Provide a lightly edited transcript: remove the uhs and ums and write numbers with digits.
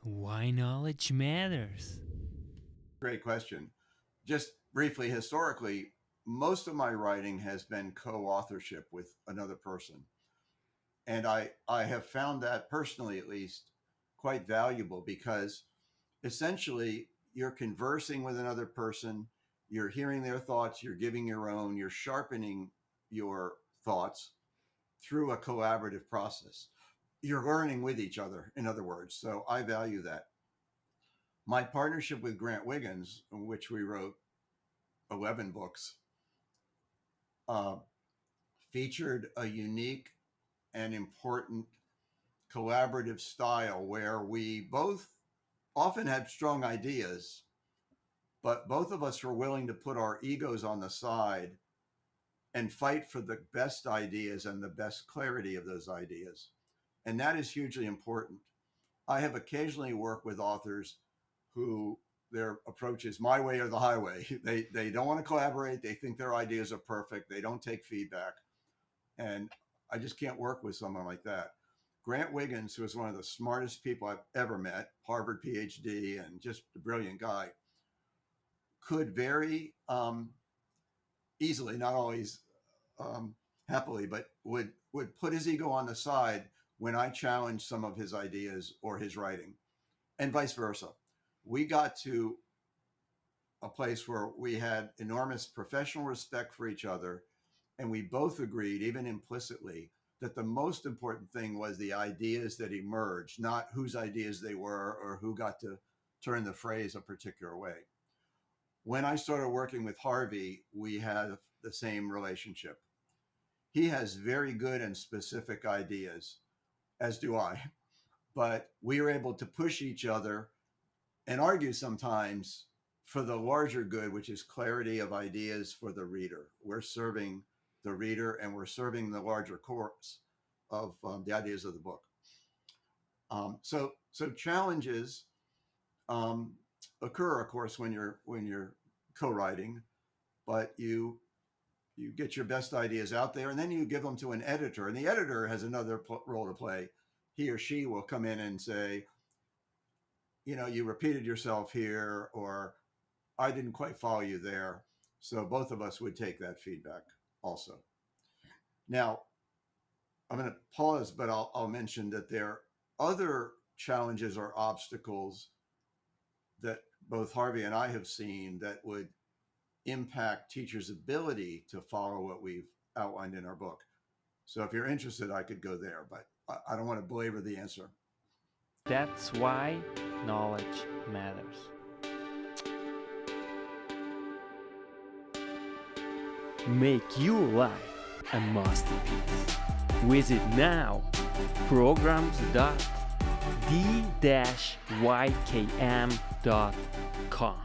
Why knowledge matters. Great question. Just briefly, historically, most of my writing has been co-authorship with another person. And I have found that personally, at least, quite valuable because essentially you're conversing with another person, you're hearing their thoughts, you're giving your own, you're sharpening your thoughts through a collaborative process. You're learning with each other, in other words. So I value that. My partnership with Grant Wiggins, in which we wrote 11 books, uh, featured a unique and important collaborative style where we both often had strong ideas, but both of us were willing to put our egos on the side and fight for the best ideas and the best clarity of those ideas. And that is hugely important. I have occasionally worked with authors who their approach is my way or the highway. They don't want to collaborate. They think their ideas are perfect. They don't take feedback. And I just can't work with someone like that. Grant Wiggins, who is one of the smartest people I've ever met, Harvard PhD, and just a brilliant guy, could very easily, not always happily, but would put his ego on the side when I challenged some of his ideas or his writing, and vice versa. We got to a place where we had enormous professional respect for each other, and we both agreed, even implicitly, that the most important thing was the ideas that emerged, not whose ideas they were or who got to turn the phrase a particular way. When I started working with Harvey, we had the same relationship. He has very good and specific ideas, as do I, but we are able to push each other and argue sometimes for the larger good, which is clarity of ideas for the reader. We're serving the reader and we're serving the larger course of the ideas of the book. So challenges occur, of course, when you're co-writing, but you get your best ideas out there and then you give them to an editor, and the editor has another role to play. He or she will come in and say, you repeated yourself here, or I didn't quite follow you there. So both of us would take that feedback also. Now, I'm going to pause, but I'll mention that there are other challenges or obstacles that both Harvey and I have seen that would impact teachers' ability to follow what we've outlined in our book. So if you're interested, I could go there, but I don't want to belabor the answer. That's why knowledge matters. Make your life a masterpiece. Visit now programs.d-ykm.com.